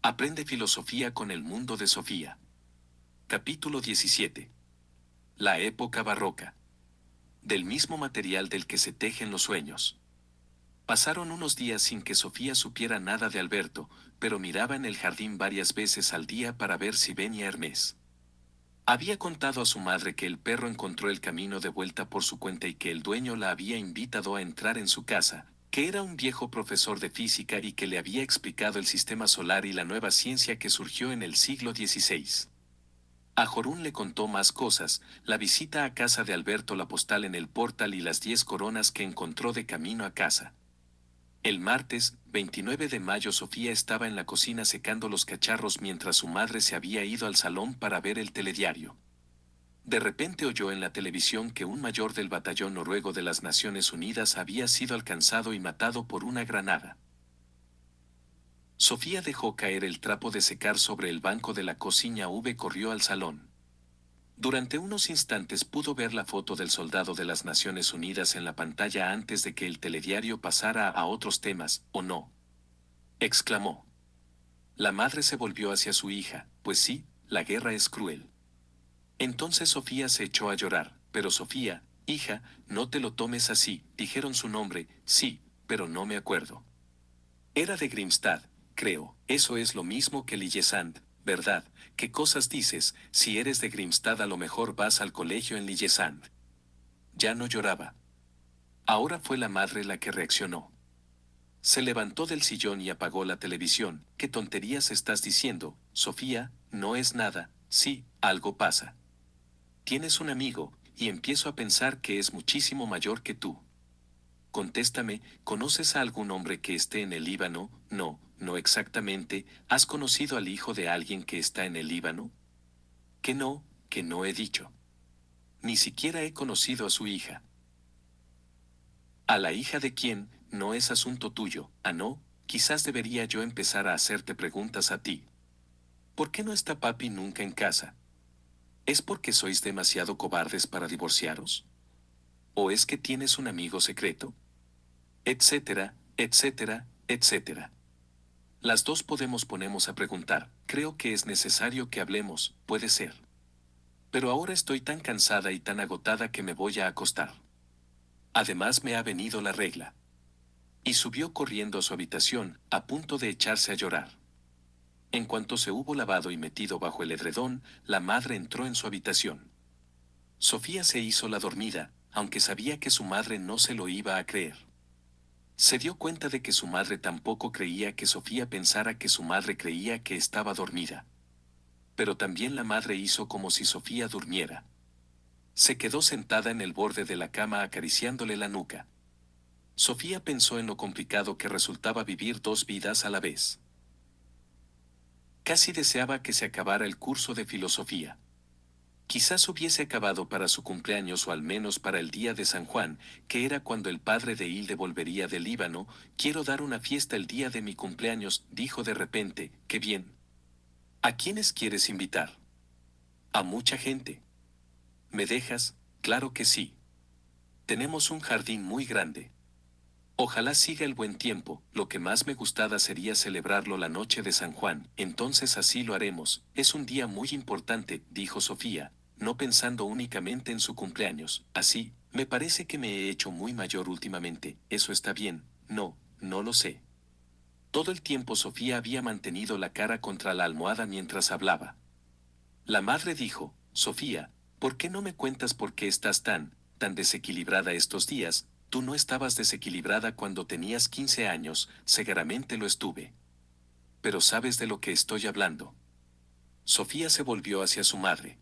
Aprende filosofía con el mundo de Sofía. Capítulo 17. La época barroca. Del mismo material del que se tejen los sueños. Pasaron unos días sin que Sofía supiera nada de Alberto, pero miraba en el jardín varias veces al día para ver si venía Hermés. Había contado a su madre que el perro encontró el camino de vuelta por su cuenta y que el dueño la había invitado a entrar en su casa, que era un viejo profesor de física y que le había explicado el sistema solar y la nueva ciencia que surgió en el siglo XVI. A Jorún le contó más cosas, la visita a casa de Alberto, la postal en el portal y las 10 coronas que encontró de camino a casa. El martes, 29 de mayo, Sofía estaba en la cocina secando los cacharros mientras su madre se había ido al salón para ver el telediario. De repente oyó en la televisión que un mayor del batallón noruego de las Naciones Unidas había sido alcanzado y matado por una granada. Sofía dejó caer el trapo de secar sobre el banco de la cocina y corrió al salón. Durante unos instantes pudo ver la foto del soldado de las Naciones Unidas en la pantalla antes de que el telediario pasara a otros temas, ¿o no?, exclamó. La madre se volvió hacia su hija, pues sí, la guerra es cruel. Entonces Sofía se echó a llorar, pero Sofía, hija, no te lo tomes así, dijeron su nombre, sí, pero no me acuerdo. Era de Grimstad, creo, eso es lo mismo que Lillesand, ¿verdad? ¿Qué cosas dices? Si eres de Grimstad a lo mejor vas al colegio en Lillesand. Ya no lloraba. Ahora fue la madre la que reaccionó. Se levantó del sillón y apagó la televisión. ¿Qué tonterías estás diciendo, Sofía? No es nada, sí, algo pasa. Tienes un amigo, y empiezo a pensar que es muchísimo mayor que tú. Contéstame, ¿conoces a algún hombre que esté en el Líbano? No, no exactamente. ¿Has conocido al hijo de alguien que está en el Líbano? Que no he dicho. Ni siquiera he conocido a su hija. ¿A la hija de quién? No es asunto tuyo. Ah, no, quizás debería yo empezar a hacerte preguntas a ti. ¿Por qué no está papi nunca en casa? ¿Es porque sois demasiado cobardes para divorciaros? ¿O es que tienes un amigo secreto? Etcétera, etcétera, etcétera. Las dos ponemos a preguntar, creo que es necesario que hablemos, puede ser. Pero ahora estoy tan cansada y tan agotada que me voy a acostar. Además me ha venido la regla. Y subió corriendo a su habitación, a punto de echarse a llorar. En cuanto se hubo lavado y metido bajo el edredón, la madre entró en su habitación. Sofía se hizo la dormida, aunque sabía que su madre no se lo iba a creer. Se dio cuenta de que su madre tampoco creía que Sofía pensara que su madre creía que estaba dormida. Pero también la madre hizo como si Sofía durmiera. Se quedó sentada en el borde de la cama acariciándole la nuca. Sofía pensó en lo complicado que resultaba vivir dos vidas a la vez. Casi deseaba que se acabara el curso de filosofía. Quizás hubiese acabado para su cumpleaños o al menos para el día de San Juan, que era cuando el padre de Hilde volvería del Líbano. Quiero dar una fiesta el día de mi cumpleaños, dijo de repente. ¡Qué bien! ¿A quiénes quieres invitar? A mucha gente. ¿Me dejas? Claro que sí. Tenemos un jardín muy grande. Ojalá siga el buen tiempo. Lo que más me gustara sería celebrarlo la noche de San Juan. Entonces así lo haremos. Es un día muy importante, dijo Sofía, no pensando únicamente en su cumpleaños. Así, me parece que me he hecho muy mayor últimamente. ¿Eso está bien? No, no lo sé. Todo el tiempo Sofía había mantenido la cara contra la almohada mientras hablaba. La madre dijo, Sofía, ¿por qué no me cuentas por qué estás tan desequilibrada estos días? Tú no estabas desequilibrada cuando tenías 15 años, seguramente lo estuve. Pero sabes de lo que estoy hablando. Sofía se volvió hacia su madre.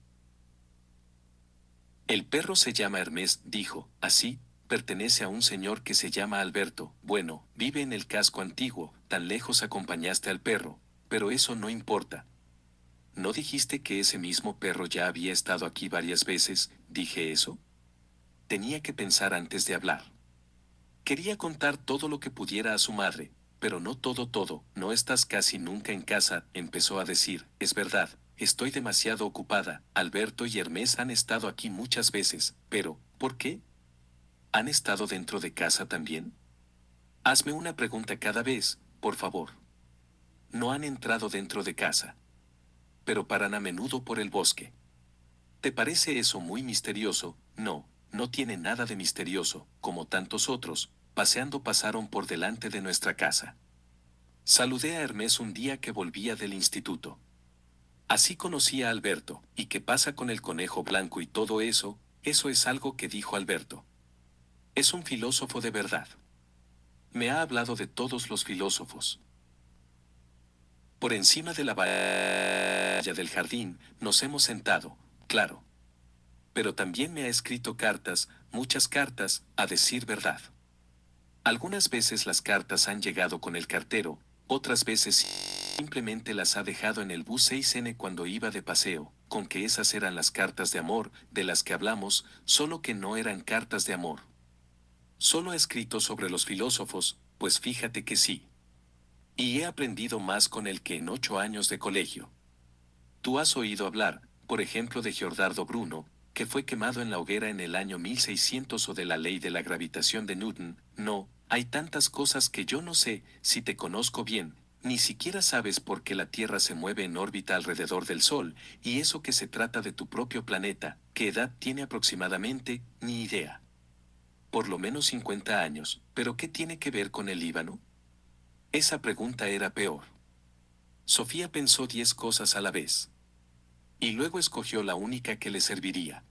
El perro se llama Hermés, dijo, así, pertenece a un señor que se llama Alberto. Bueno, vive en el casco antiguo, tan lejos acompañaste al perro, pero eso no importa. ¿No dijiste que ese mismo perro ya había estado aquí varias veces? ¿Dije eso? Tenía que pensar antes de hablar. Quería contar todo lo que pudiera a su madre, pero no todo, no estás casi nunca en casa, empezó a decir, es verdad, estoy demasiado ocupada, Alberto y Hermés han estado aquí muchas veces, pero, ¿por qué? ¿Han estado dentro de casa también? Hazme una pregunta cada vez, por favor. no han entrado dentro de casa. Pero paran a menudo por el bosque. ¿Te parece eso muy misterioso? No, no tiene nada de misterioso, como tantos otros, paseando pasaron por delante de nuestra casa. Saludé a Hermes un día que volvía del instituto. Así conocí a Alberto, ¿y qué pasa con el conejo blanco y todo eso? Eso es algo que dijo Alberto. Es un filósofo de verdad. Me ha hablado de todos los filósofos. Por encima de la valla del jardín, nos hemos sentado, claro. Pero también me ha escrito cartas, muchas cartas, a decir verdad. Algunas veces las cartas han llegado con el cartero, otras veces simplemente las ha dejado en el bus 6N cuando iba de paseo, con que esas eran las cartas de amor, de las que hablamos, solo que no eran cartas de amor. Solo ha escrito sobre los filósofos, pues fíjate que sí. Y he aprendido más con él que en 8 años de colegio. Tú has oído hablar, por ejemplo, de Giordano Bruno, que fue quemado en la hoguera en el año 1600 o de la ley de la gravitación de Newton. No, hay tantas cosas que yo no sé, si te conozco bien, ni siquiera sabes por qué la Tierra se mueve en órbita alrededor del Sol, y eso que se trata de tu propio planeta, ¿qué edad tiene aproximadamente? Ni idea. Por lo menos 50 años, pero ¿qué tiene que ver con el Líbano? Esa pregunta era peor. Sofía pensó 10 cosas a la vez. Y luego escogió la única que le serviría.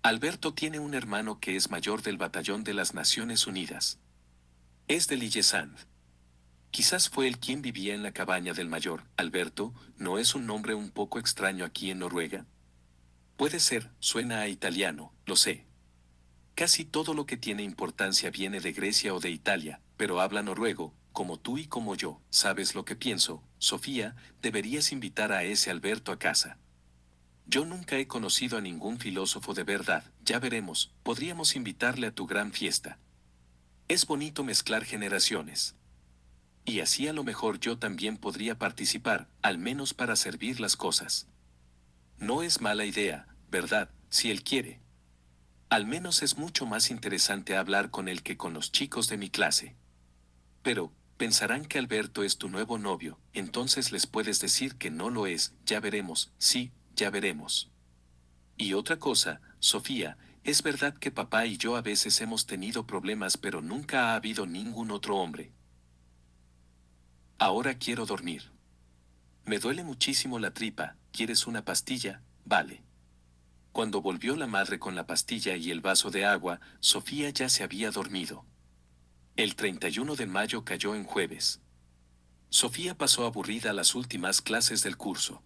Alberto tiene un hermano que es mayor del batallón de las Naciones Unidas. Es de Lillesand. Quizás fue él quien vivía en la cabaña del mayor. Alberto, ¿no es un nombre un poco extraño aquí en Noruega? Puede ser, suena a italiano, lo sé. Casi todo lo que tiene importancia viene de Grecia o de Italia, pero habla noruego, como tú y como yo. ¿Sabes lo que pienso, Sofía? Deberías invitar a ese Alberto a casa. Yo nunca he conocido a ningún filósofo de verdad, ya veremos, podríamos invitarle a tu gran fiesta. Es bonito mezclar generaciones. Y así a lo mejor yo también podría participar, al menos para servir las cosas. No es mala idea, ¿verdad? Si él quiere. Al menos es mucho más interesante hablar con él que con los chicos de mi clase. Pero, pensarán que Alberto es tu nuevo novio, entonces les puedes decir que no lo es, ya veremos, sí, ya veremos. Y otra cosa, Sofía, es verdad que papá y yo a veces hemos tenido problemas, pero nunca ha habido ningún otro hombre. Ahora quiero dormir. Me duele muchísimo la tripa, ¿quieres una pastilla? Vale. Cuando volvió la madre con la pastilla y el vaso de agua, Sofía ya se había dormido. El 31 de mayo cayó en jueves. Sofía pasó aburrida las últimas clases del curso.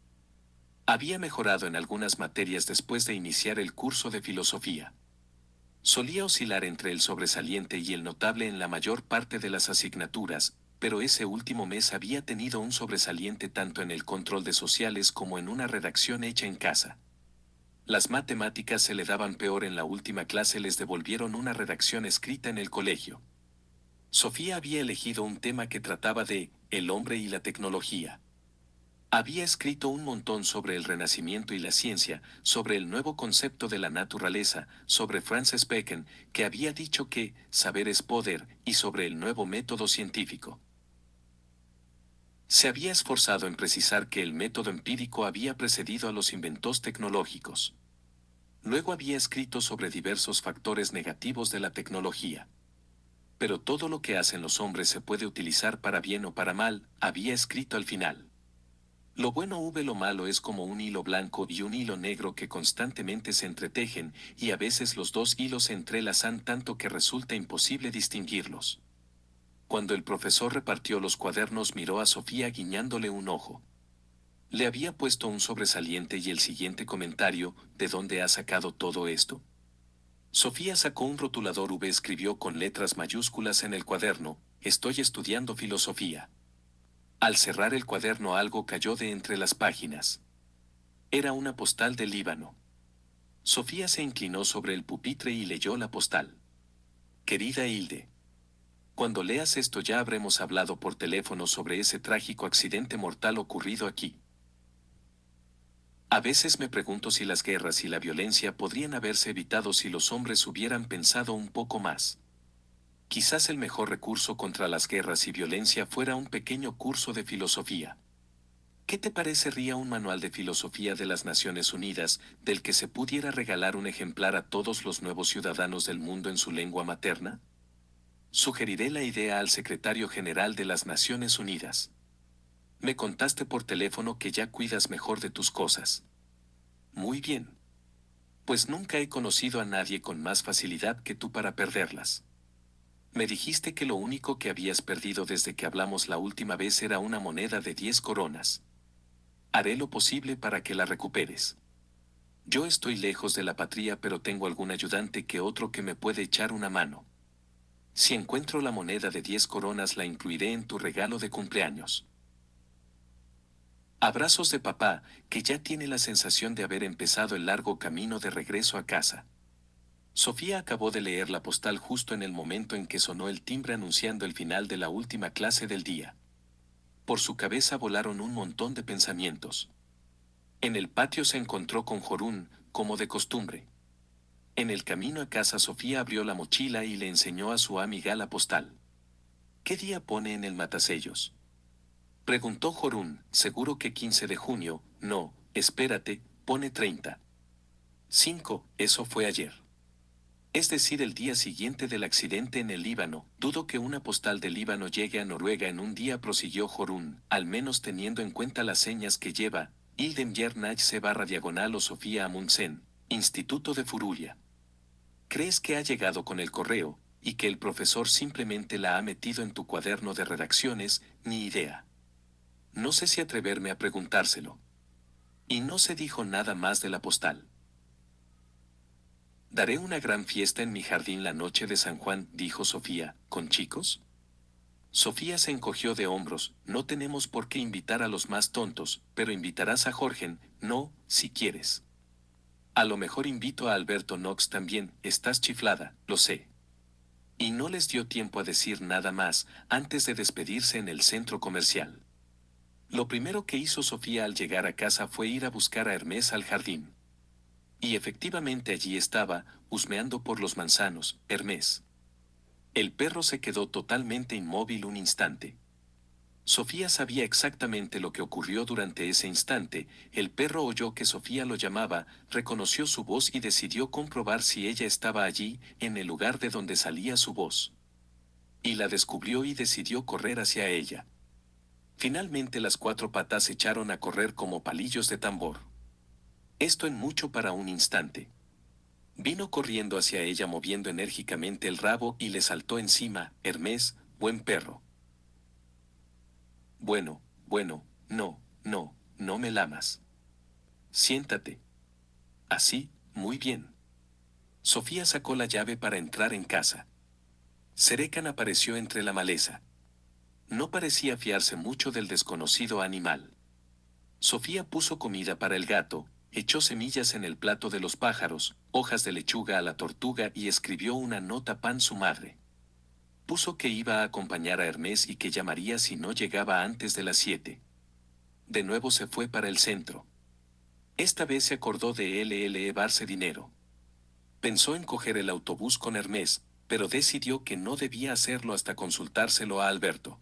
Había mejorado en algunas materias después de iniciar el curso de filosofía. Solía oscilar entre el sobresaliente y el notable en la mayor parte de las asignaturas, pero ese último mes había tenido un sobresaliente tanto en el control de sociales como en una redacción hecha en casa. Las matemáticas se le daban peor en la última clase, les devolvieron una redacción escrita en el colegio. Sofía había elegido un tema que trataba de el hombre y la tecnología. Había escrito un montón sobre el Renacimiento y la ciencia, sobre el nuevo concepto de la naturaleza, sobre Francis Bacon, que había dicho que saber es poder, y sobre el nuevo método científico. Se había esforzado en precisar que el método empírico había precedido a los inventos tecnológicos. Luego había escrito sobre diversos factores negativos de la tecnología. Pero todo lo que hacen los hombres se puede utilizar para bien o para mal, había escrito al final. Lo bueno lo malo es como un hilo blanco y un hilo negro que constantemente se entretejen, y a veces los dos hilos se entrelazan tanto que resulta imposible distinguirlos. Cuando el profesor repartió los cuadernos miró a Sofía guiñándole un ojo. Le había puesto un sobresaliente y el siguiente comentario, ¿de dónde ha sacado todo esto? Sofía sacó un rotulador V, escribió con letras mayúsculas en el cuaderno, estoy estudiando filosofía. Al cerrar el cuaderno algo cayó de entre las páginas. Era una postal del Líbano. Sofía se inclinó sobre el pupitre y leyó la postal. Querida Hilde. Cuando leas esto ya habremos hablado por teléfono sobre ese trágico accidente mortal ocurrido aquí. A veces me pregunto si las guerras y la violencia podrían haberse evitado si los hombres hubieran pensado un poco más. Quizás el mejor recurso contra las guerras y violencia fuera un pequeño curso de filosofía. ¿Qué te parecería un manual de filosofía de las Naciones Unidas, del que se pudiera regalar un ejemplar a todos los nuevos ciudadanos del mundo en su lengua materna? Sugeriré la idea al secretario general de las Naciones Unidas. Me contaste por teléfono que ya cuidas mejor de tus cosas. Muy bien. Pues nunca he conocido a nadie con más facilidad que tú para perderlas. Me dijiste que lo único que habías perdido desde que hablamos la última vez era una moneda de 10 coronas. Haré lo posible para que la recuperes. Yo estoy lejos de la patria, pero tengo algún ayudante que otro que me puede echar una mano. Si encuentro la moneda de 10 coronas, la incluiré en tu regalo de cumpleaños. Abrazos de papá, que ya tiene la sensación de haber empezado el largo camino de regreso a casa. Sofía acabó de leer la postal justo en el momento en que sonó el timbre anunciando el final de la última clase del día. Por su cabeza volaron un montón de pensamientos. En el patio se encontró con Jorún, como de costumbre. En el camino a casa, Sofía abrió la mochila y le enseñó a su amiga la postal. ¿Qué día pone en el matasellos?, preguntó Jorún. Seguro que 15 de junio, no, espérate, pone 30. 5, eso fue ayer. Es decir, el día siguiente del accidente en el Líbano. Dudo que una postal del Líbano llegue a Noruega en un día, prosiguió Jorún, al menos teniendo en cuenta las señas que lleva, Ildemjernach C/diagonal o Sofía Amundsen, Instituto de Furulia. ¿Crees que ha llegado con el correo, y que el profesor simplemente la ha metido en tu cuaderno de redacciones? Ni idea. No sé si atreverme a preguntárselo. Y no se dijo nada más de la postal. Daré una gran fiesta en mi jardín la noche de San Juan, dijo Sofía, ¿con chicos? Sofía se encogió de hombros. No tenemos por qué invitar a los más tontos, pero invitarás a Jorgen, no, si quieres. A lo mejor invito a Alberto Knox también. Estás chiflada, lo sé. Y no les dio tiempo a decir nada más antes de despedirse en el centro comercial. Lo primero que hizo Sofía al llegar a casa fue ir a buscar a Hermés al jardín. Y efectivamente allí estaba, husmeando por los manzanos, Hermés. El perro se quedó totalmente inmóvil un instante. Sofía sabía exactamente lo que ocurrió durante ese instante. El perro oyó que Sofía lo llamaba, reconoció su voz y decidió comprobar si ella estaba allí, en el lugar de donde salía su voz. Y la descubrió y decidió correr hacia ella. Finalmente las 4 patas echaron a correr como palillos de tambor. Esto en mucho para un instante. Vino corriendo hacia ella moviendo enérgicamente el rabo y le saltó encima. Hermés, buen perro. Bueno, no, no me lamas. Siéntate. Así, muy bien. Sofía sacó la llave para entrar en casa. Serecan apareció entre la maleza. No parecía fiarse mucho del desconocido animal. Sofía puso comida para el gato, echó semillas en el plato de los pájaros, hojas de lechuga a la tortuga y escribió una nota Pan su madre. Puso que iba a acompañar a Hermés y que llamaría si no llegaba antes de las 7. De nuevo se fue para el centro. Esta vez se acordó de llevarse dinero. Pensó en coger el autobús con Hermés, pero decidió que no debía hacerlo hasta consultárselo a Alberto.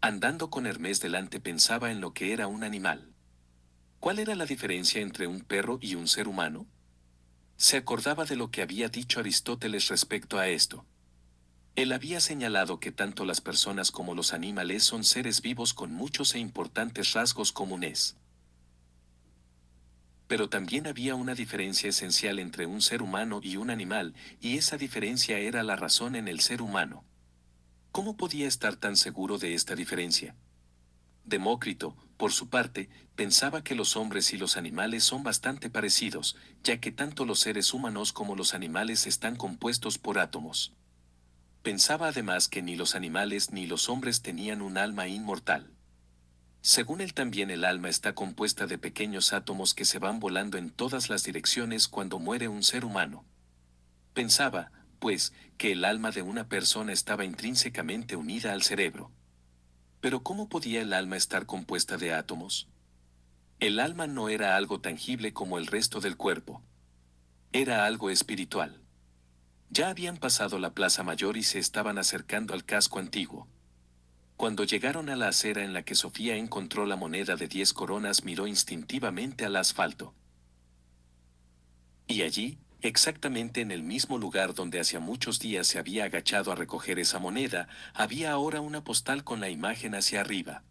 Andando con Hermés delante pensaba en lo que era un animal. ¿Cuál era la diferencia entre un perro y un ser humano? Se acordaba de lo que había dicho Aristóteles respecto a esto. Él había señalado que tanto las personas como los animales son seres vivos con muchos e importantes rasgos comunes. Pero también había una diferencia esencial entre un ser humano y un animal, y esa diferencia era la razón en el ser humano. ¿Cómo podía estar tan seguro de esta diferencia? Demócrito, por su parte, pensaba que los hombres y los animales son bastante parecidos, ya que tanto los seres humanos como los animales están compuestos por átomos. Pensaba además que ni los animales ni los hombres tenían un alma inmortal. Según él, también el alma está compuesta de pequeños átomos que se van volando en todas las direcciones cuando muere un ser humano. Pensaba, pues, que el alma de una persona estaba intrínsecamente unida al cerebro. Pero ¿cómo podía el alma estar compuesta de átomos? El alma no era algo tangible como el resto del cuerpo. Era algo espiritual. Ya habían pasado la Plaza Mayor y se estaban acercando al casco antiguo. Cuando llegaron a la acera en la que Sofía encontró la moneda de 10 coronas, miró instintivamente al asfalto. Y allí, exactamente en el mismo lugar donde hacía muchos días se había agachado a recoger esa moneda, había ahora una postal con la imagen hacia arriba.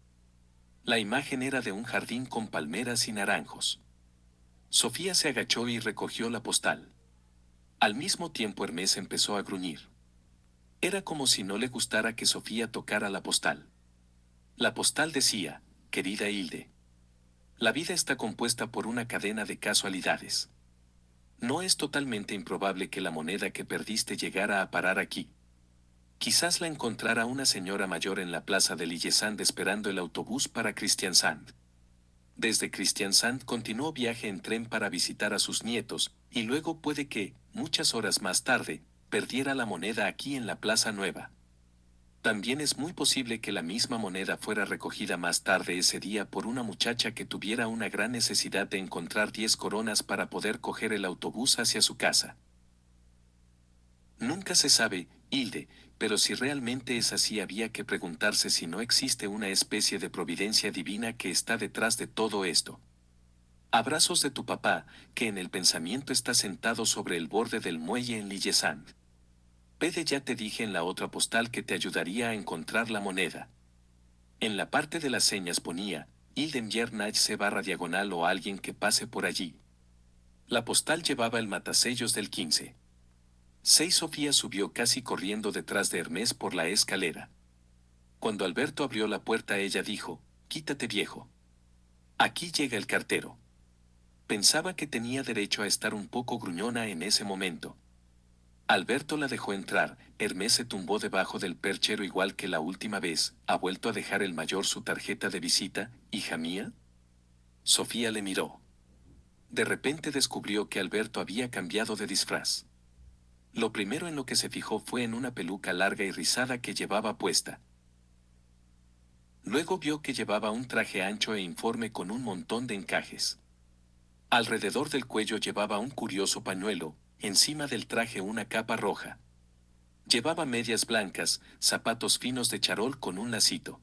La imagen era de un jardín con palmeras y naranjos. Sofía se agachó y recogió la postal. Al mismo tiempo Hermes empezó a gruñir. Era como si no le gustara que Sofía tocara la postal. La postal decía: querida Hilde, la vida está compuesta por una cadena de casualidades. No es totalmente improbable que la moneda que perdiste llegara a parar aquí. Quizás la encontrara una señora mayor en la plaza de Lillesand esperando el autobús para Kristiansand. Desde Kristiansand continuó viaje en tren para visitar a sus nietos, y luego puede que, muchas horas más tarde, perdiera la moneda aquí en la Plaza Nueva. También es muy posible que la misma moneda fuera recogida más tarde ese día por una muchacha que tuviera una gran necesidad de encontrar 10 coronas para poder coger el autobús hacia su casa. Nunca se sabe, Hilde, pero si realmente es así había que preguntarse si no existe una especie de providencia divina que está detrás de todo esto. Abrazos de tu papá, que en el pensamiento está sentado sobre el borde del muelle en Lillesand. Pede, ya te dije en la otra postal que te ayudaría a encontrar la moneda. En la parte de las señas ponía: Hilden Yernach C barra diagonal o alguien que pase por allí. La postal llevaba el matasellos del 15. 6. Sofía subió casi corriendo detrás de Hermes por la escalera. Cuando Alberto abrió la puerta ella dijo: quítate, viejo. Aquí llega el cartero. Pensaba que tenía derecho a estar un poco gruñona en ese momento. Alberto la dejó entrar. Hermes se tumbó debajo del perchero igual que la última vez. ¿Ha vuelto a dejar el mayor su tarjeta de visita, hija mía? Sofía le miró. De repente descubrió que Alberto había cambiado de disfraz. Lo primero en lo que se fijó fue en una peluca larga y rizada que llevaba puesta. Luego vio que llevaba un traje ancho e informe con un montón de encajes. Alrededor del cuello llevaba un curioso pañuelo, encima del traje una capa roja. Llevaba medias blancas, zapatos finos de charol con un lacito.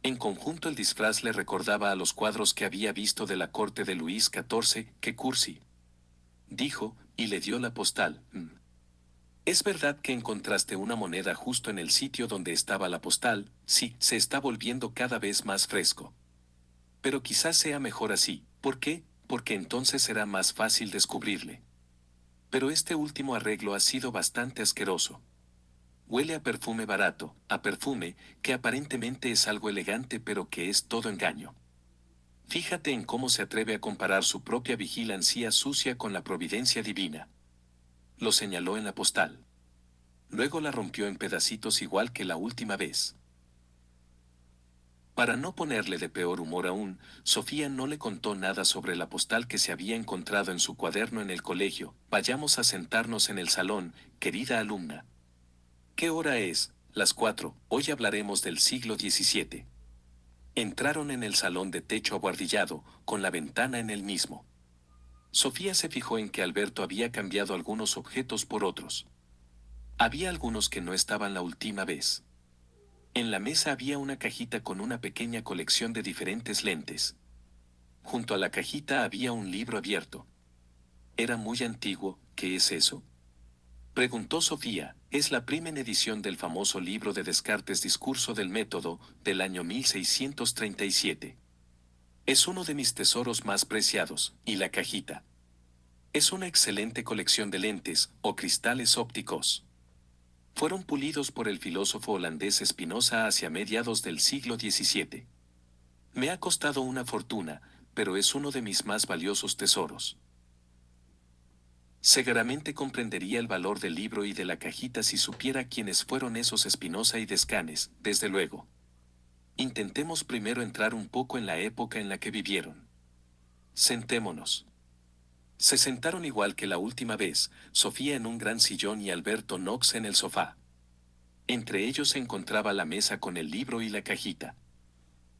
En conjunto el disfraz le recordaba a los cuadros que había visto de la corte de Luis XIV. «Qué cursi», dijo, y le dio la postal. ¿Es verdad que encontraste una moneda justo en el sitio donde estaba la postal? Sí, se está volviendo cada vez más fresco. Pero quizás sea mejor así. ¿Por qué? Porque entonces será más fácil descubrirle. Pero este último arreglo ha sido bastante asqueroso. Huele a perfume barato, a perfume que aparentemente es algo elegante pero que es todo engaño. Fíjate en cómo se atreve a comparar su propia vigilancia sucia con la providencia divina. Lo señaló en la postal. Luego la rompió en pedacitos igual que la última vez. Para no ponerle de peor humor aún, Sofía no le contó nada sobre la postal que se había encontrado en su cuaderno en el colegio. Vayamos a sentarnos en el salón, querida alumna. ¿Qué hora es? Las 4. Hoy hablaremos del siglo XVII. Entraron en el salón de techo abuhardillado, con la ventana en el mismo. Sofía se fijó en que Alberto había cambiado algunos objetos por otros. Había algunos que no estaban la última vez. En la mesa había una cajita con una pequeña colección de diferentes lentes. Junto a la cajita había un libro abierto. Era muy antiguo. ¿Qué es eso?, preguntó Sofía. Es la primera edición del famoso libro de Descartes, Discurso del Método, del año 1637. Es uno de mis tesoros más preciados. ¿Y la cajita? Es una excelente colección de lentes, o cristales ópticos. Fueron pulidos por el filósofo holandés Spinoza hacia mediados del siglo XVII. Me ha costado una fortuna, pero es uno de mis más valiosos tesoros. Seguramente comprendería el valor del libro y de la cajita si supiera quiénes fueron esos Spinoza y Descanes, desde luego. Intentemos primero entrar un poco en la época en la que vivieron. Sentémonos. Se sentaron igual que la última vez, Sofía en un gran sillón y Alberto Knox en el sofá. Entre ellos se encontraba la mesa con el libro y la cajita.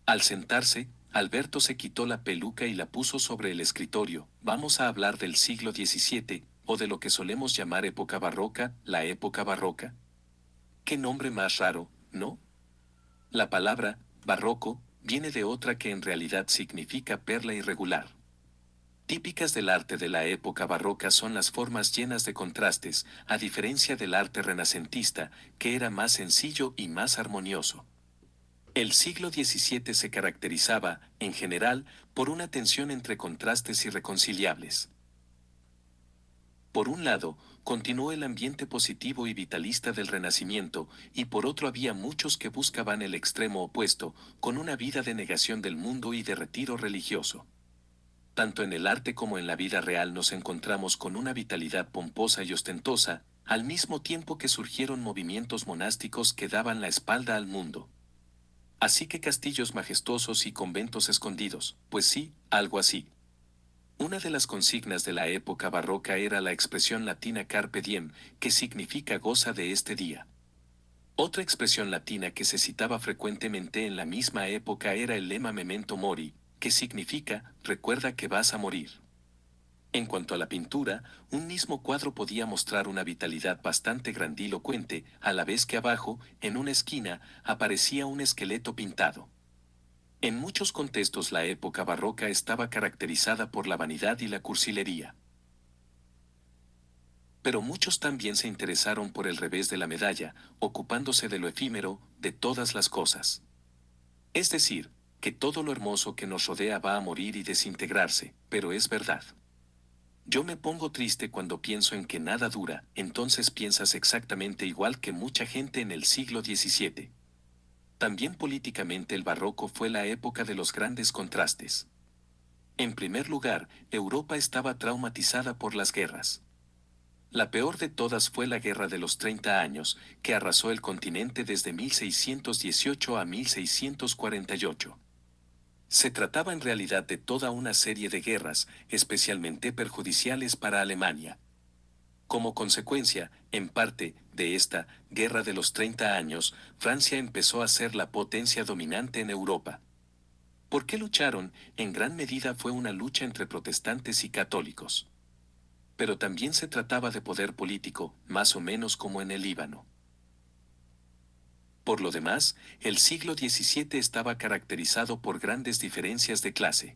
Al sentarse, Alberto se quitó la peluca y la puso sobre el escritorio. Vamos a hablar del siglo XVII, o de lo que solemos llamar época barroca, la época barroca. ¿Qué nombre más raro, no? La palabra, barroco, viene de otra que en realidad significa perla irregular. Típicas del arte de la época barroca son las formas llenas de contrastes, a diferencia del arte renacentista, que era más sencillo y más armonioso. El siglo XVII se caracterizaba, en general, por una tensión entre contrastes irreconciliables. Por un lado, continuó el ambiente positivo y vitalista del Renacimiento, y por otro había muchos que buscaban el extremo opuesto, con una vida de negación del mundo y de retiro religioso. Tanto en el arte como en la vida real nos encontramos con una vitalidad pomposa y ostentosa, al mismo tiempo que surgieron movimientos monásticos que daban la espalda al mundo. Así que castillos majestuosos y conventos escondidos, pues sí, algo así. Una de las consignas de la época barroca era la expresión latina carpe diem, que significa goza de este día. Otra expresión latina que se citaba frecuentemente en la misma época era el lema memento mori, que significa recuerda que vas a morir. En cuanto a la pintura, un mismo cuadro podía mostrar una vitalidad bastante grandilocuente, a la vez que abajo, en una esquina, aparecía un esqueleto pintado. En muchos contextos la época barroca estaba caracterizada por la vanidad y la cursilería. Pero muchos también se interesaron por el revés de la medalla, ocupándose de lo efímero, de todas las cosas. Es decir, que todo lo hermoso que nos rodea va a morir y desintegrarse, pero es verdad. Yo me pongo triste cuando pienso en que nada dura, entonces piensas exactamente igual que mucha gente en el siglo XVII. También políticamente el barroco fue la época de los grandes contrastes. En primer lugar, Europa estaba traumatizada por las guerras. La peor de todas fue la Guerra de los 30 años, que arrasó el continente desde 1618 a 1648. Se trataba en realidad de toda una serie de guerras, especialmente perjudiciales para Alemania. Como consecuencia, en parte, de esta Guerra de los 30 años, Francia empezó a ser la potencia dominante en Europa. ¿Por qué lucharon? En gran medida fue una lucha entre protestantes y católicos. Pero también se trataba de poder político, más o menos como en el Líbano. Por lo demás, el siglo XVII estaba caracterizado por grandes diferencias de clase.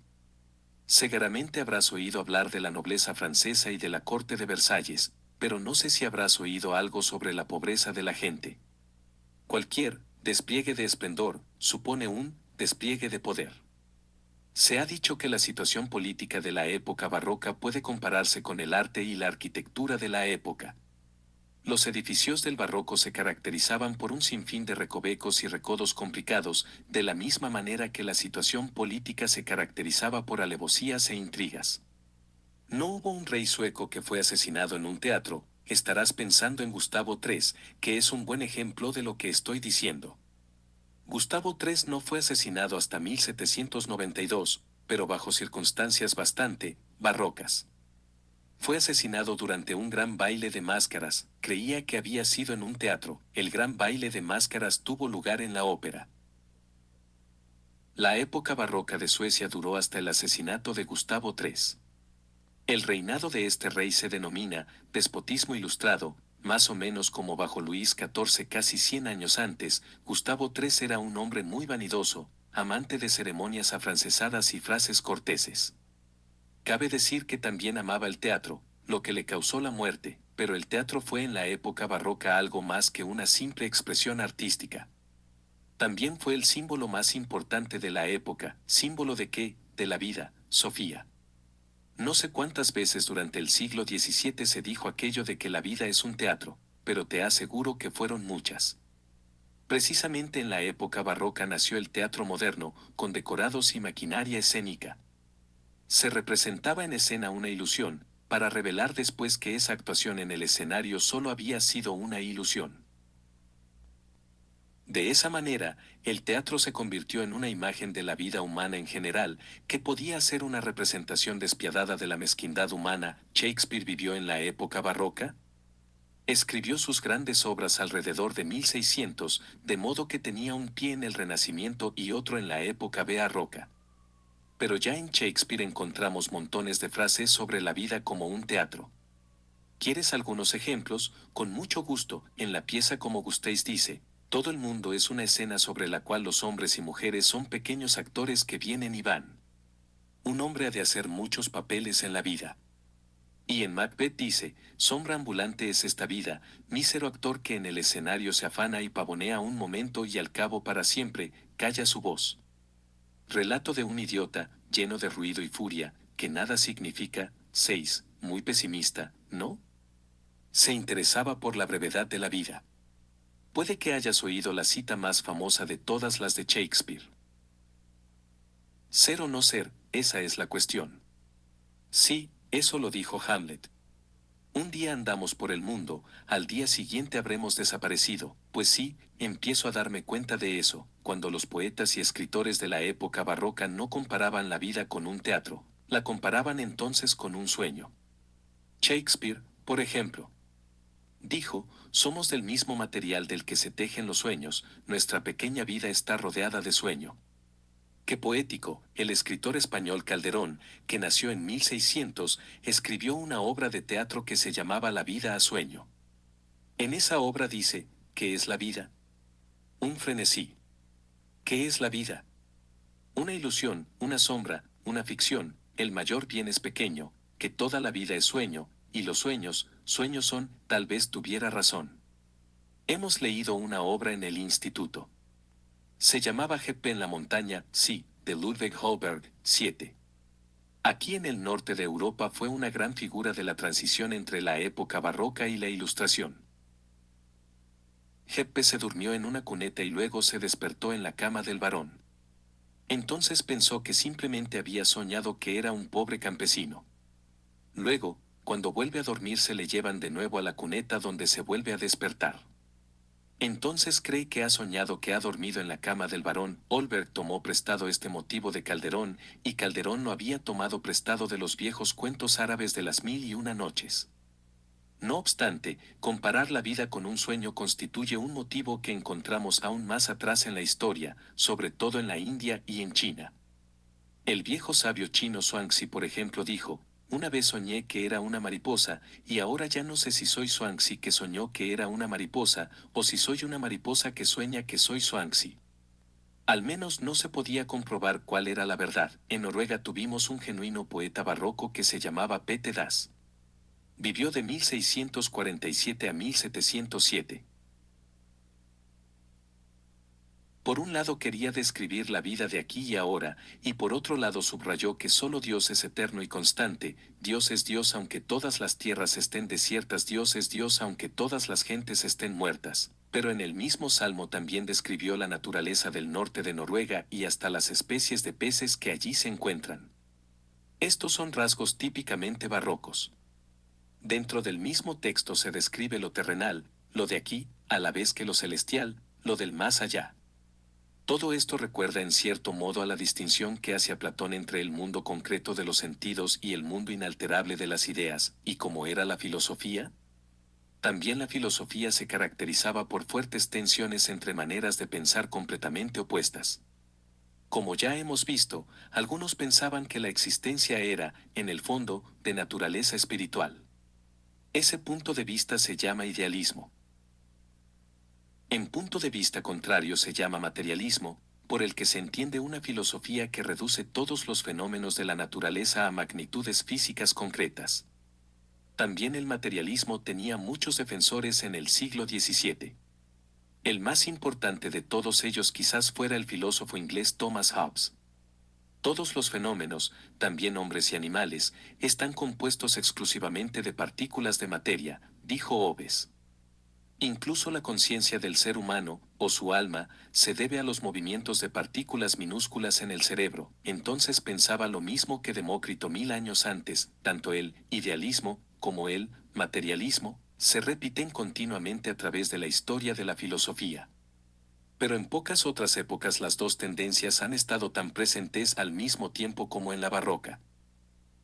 Seguramente habrás oído hablar de la nobleza francesa y de la corte de Versalles, pero no sé si habrás oído algo sobre la pobreza de la gente. Cualquier despliegue de esplendor supone un despliegue de poder. Se ha dicho que la situación política de la época barroca puede compararse con el arte y la arquitectura de la época. Los edificios del barroco se caracterizaban por un sinfín de recovecos y recodos complicados, de la misma manera que la situación política se caracterizaba por alevosías e intrigas. No hubo un rey sueco que fue asesinado en un teatro, estarás pensando en Gustavo III, que es un buen ejemplo de lo que estoy diciendo. Gustavo III no fue asesinado hasta 1792, pero bajo circunstancias bastante barrocas. Fue asesinado durante un gran baile de máscaras, creía que había sido en un teatro, el gran baile de máscaras tuvo lugar en la ópera. La época barroca de Suecia duró hasta el asesinato de Gustavo III. El reinado de este rey se denomina despotismo ilustrado, más o menos como bajo Luis XIV casi 100 años antes, Gustavo III era un hombre muy vanidoso, amante de ceremonias afrancesadas y frases corteses. Cabe decir que también amaba el teatro, lo que le causó la muerte, pero el teatro fue en la época barroca algo más que una simple expresión artística. También fue el símbolo más importante de la época, símbolo de qué, de la vida, Sofía. No sé cuántas veces durante el siglo XVII se dijo aquello de que la vida es un teatro, pero te aseguro que fueron muchas. Precisamente en la época barroca nació el teatro moderno, con decorados y maquinaria escénica. Se representaba en escena una ilusión, para revelar después que esa actuación en el escenario solo había sido una ilusión. De esa manera, el teatro se convirtió en una imagen de la vida humana en general, que podía ser una representación despiadada de la mezquindad humana. ¿Shakespeare vivió en la época barroca? Escribió sus grandes obras alrededor de 1600, de modo que tenía un pie en el Renacimiento y otro en la época barroca. Pero ya en Shakespeare encontramos montones de frases sobre la vida como un teatro. ¿Quieres algunos ejemplos? Con mucho gusto. En la pieza como gustéis dice, todo el mundo es una escena sobre la cual los hombres y mujeres son pequeños actores que vienen y van. Un hombre ha de hacer muchos papeles en la vida. Y en Macbeth dice, sombra ambulante es esta vida, mísero actor que en el escenario se afana y pavonea un momento y al cabo para siempre, calla su voz. Relato de un idiota, lleno de ruido y furia, que nada significa. 6. Muy pesimista, ¿no? Se interesaba por la brevedad de la vida. Puede que hayas oído la cita más famosa de todas las de Shakespeare. Ser o no ser, esa es la cuestión. Sí, eso lo dijo Hamlet. Un día andamos por el mundo, al día siguiente habremos desaparecido, pues sí, empiezo a darme cuenta de eso, cuando los poetas y escritores de la época barroca no comparaban la vida con un teatro, la comparaban entonces con un sueño. Shakespeare, por ejemplo, dijo, somos del mismo material del que se tejen los sueños, nuestra pequeña vida está rodeada de sueño. Qué poético, el escritor español Calderón, que nació en 1600, escribió una obra de teatro que se llamaba La vida a sueño. En esa obra dice, ¿qué es la vida? Un frenesí. ¿Qué es la vida? Una ilusión, una sombra, una ficción, el mayor bien es pequeño, que toda la vida es sueño, y los sueños, sueños son, tal vez tuviera razón. Hemos leído una obra en el instituto. Se llamaba Jeppe en la montaña, sí, de Ludwig Holberg, 7. Aquí en el norte de Europa fue una gran figura de la transición entre la época barroca y la Ilustración. Jeppe se durmió en una cuneta y luego se despertó en la cama del varón. Entonces pensó que simplemente había soñado que era un pobre campesino. Luego, cuando vuelve a dormir se le llevan de nuevo a la cuneta donde se vuelve a despertar. Entonces cree que ha soñado que ha dormido en la cama del varón. Holberg tomó prestado este motivo de Calderón, y Calderón lo había tomado prestado de los viejos cuentos árabes de las 1001 noches. No obstante, comparar la vida con un sueño constituye un motivo que encontramos aún más atrás en la historia, sobre todo en la India y en China. El viejo sabio chino Zhuangzi, por ejemplo, dijo, una vez soñé que era una mariposa, y ahora ya no sé si soy Zhuangzi que soñó que era una mariposa, o si soy una mariposa que sueña que soy Zhuangzi. Al menos no se podía comprobar cuál era la verdad. En Noruega tuvimos un genuino poeta barroco que se llamaba Pete Das. Vivió de 1647 a 1707. Por un lado quería describir la vida de aquí y ahora, y por otro lado subrayó que solo Dios es eterno y constante, Dios es Dios aunque todas las tierras estén desiertas, Dios es Dios aunque todas las gentes estén muertas. Pero en el mismo salmo también describió la naturaleza del norte de Noruega y hasta las especies de peces que allí se encuentran. Estos son rasgos típicamente barrocos. Dentro del mismo texto se describe lo terrenal, lo de aquí, a la vez que lo celestial, lo del más allá. Todo esto recuerda en cierto modo a la distinción que hacía Platón entre el mundo concreto de los sentidos y el mundo inalterable de las ideas, y cómo era la filosofía. También la filosofía se caracterizaba por fuertes tensiones entre maneras de pensar completamente opuestas. Como ya hemos visto, algunos pensaban que la existencia era, en el fondo, de naturaleza espiritual. Ese punto de vista se llama idealismo. En punto de vista contrario se llama materialismo, por el que se entiende una filosofía que reduce todos los fenómenos de la naturaleza a magnitudes físicas concretas. También el materialismo tenía muchos defensores en el siglo XVII. El más importante de todos ellos quizás fuera el filósofo inglés Thomas Hobbes. Todos los fenómenos, también hombres y animales, están compuestos exclusivamente de partículas de materia, dijo Hobbes. Incluso la conciencia del ser humano, o su alma, se debe a los movimientos de partículas minúsculas en el cerebro. Entonces pensaba lo mismo que Demócrito 1000 años antes, tanto el idealismo, como el materialismo, se repiten continuamente a través de la historia de la filosofía. Pero en pocas otras épocas las dos tendencias han estado tan presentes al mismo tiempo como en la barroca.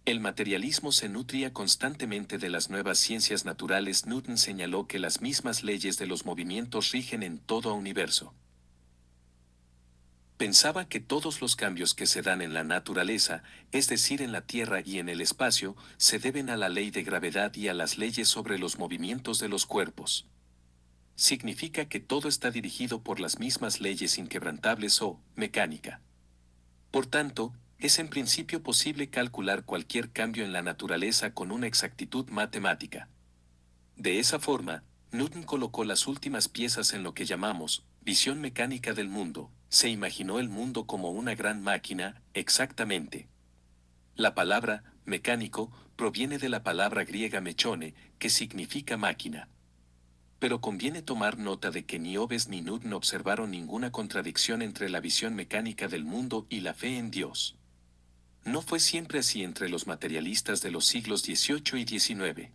El materialismo se nutría constantemente de las nuevas ciencias naturales. Newton señaló que las mismas leyes de los movimientos rigen en todo universo. Pensaba que todos los cambios que se dan en la naturaleza, es decir, en la Tierra y en el espacio, se deben a la ley de gravedad y a las leyes sobre los movimientos de los cuerpos. Significa que todo está dirigido por las mismas leyes inquebrantables o mecánica. Por tanto, es en principio posible calcular cualquier cambio en la naturaleza con una exactitud matemática. De esa forma, Newton colocó las últimas piezas en lo que llamamos visión mecánica del mundo. Se imaginó el mundo como una gran máquina, exactamente. La palabra mecánico proviene de la palabra griega mechone, que significa máquina. Pero conviene tomar nota de que ni Hobbes ni Newton observaron ninguna contradicción entre la visión mecánica del mundo y la fe en Dios. No fue siempre así entre los materialistas de los siglos XVIII y XIX.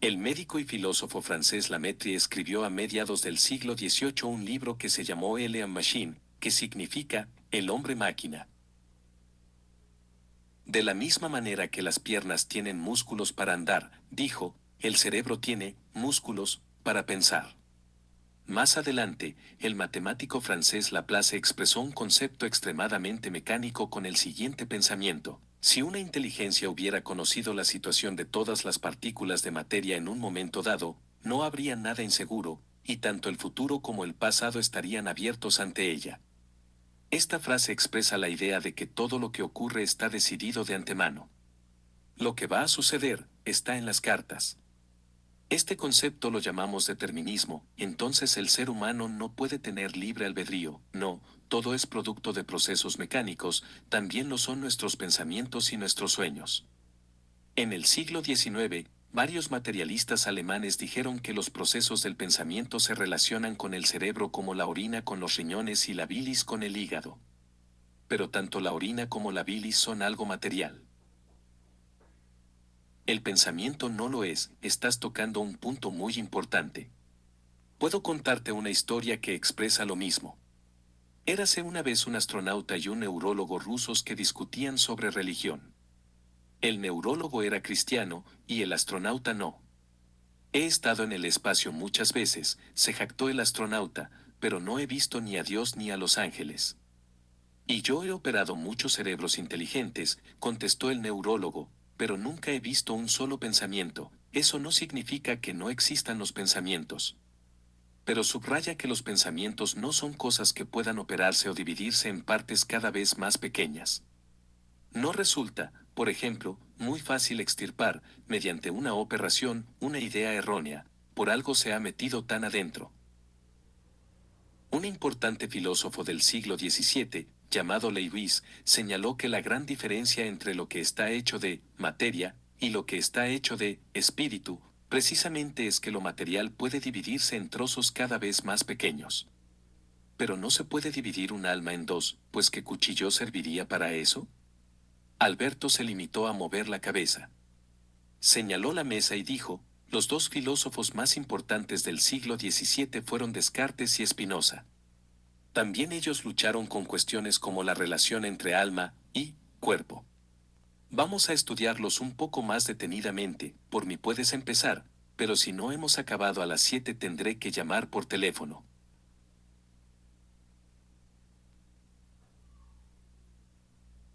El médico y filósofo francés Lamettrie escribió a mediados del siglo XVIII un libro que se llamó El Homme Machine, que significa el hombre máquina. De la misma manera que las piernas tienen músculos para andar, dijo, el cerebro tiene músculos para pensar. Más adelante, el matemático francés Laplace expresó un concepto extremadamente mecánico con el siguiente pensamiento. Si una inteligencia hubiera conocido la situación de todas las partículas de materia en un momento dado, no habría nada inseguro, y tanto el futuro como el pasado estarían abiertos ante ella. Esta frase expresa la idea de que todo lo que ocurre está decidido de antemano. Lo que va a suceder está en las cartas. Este concepto lo llamamos determinismo. Entonces el ser humano no puede tener libre albedrío, no, todo es producto de procesos mecánicos, también lo son nuestros pensamientos y nuestros sueños. En el siglo XIX, varios materialistas alemanes dijeron que los procesos del pensamiento se relacionan con el cerebro como la orina con los riñones y la bilis con el hígado. Pero tanto la orina como la bilis son algo material. El pensamiento no lo es, estás tocando un punto muy importante. Puedo contarte una historia que expresa lo mismo. Érase una vez un astronauta y un neurólogo rusos que discutían sobre religión. El neurólogo era cristiano y el astronauta no. He estado en el espacio muchas veces, se jactó el astronauta, pero no he visto ni a Dios ni a los ángeles. Y yo he operado muchos cerebros inteligentes, contestó el neurólogo, pero nunca he visto un solo pensamiento. Eso no significa que no existan los pensamientos. Pero subraya que los pensamientos no son cosas que puedan operarse o dividirse en partes cada vez más pequeñas. No resulta, por ejemplo, muy fácil extirpar, mediante una operación, una idea errónea, por algo se ha metido tan adentro. Un importante filósofo del siglo XVII, llamado Leibniz, señaló que la gran diferencia entre lo que está hecho de materia y lo que está hecho de espíritu, precisamente es que lo material puede dividirse en trozos cada vez más pequeños. Pero no se puede dividir un alma en dos, pues ¿qué cuchillo serviría para eso? Alberto se limitó a mover la cabeza. Señaló la mesa y dijo, los dos filósofos más importantes del siglo XVII fueron Descartes y Spinoza. También ellos lucharon con cuestiones como la relación entre alma y cuerpo. Vamos a estudiarlos un poco más detenidamente, por mí puedes empezar, pero si no hemos acabado a las 7 tendré que llamar por teléfono.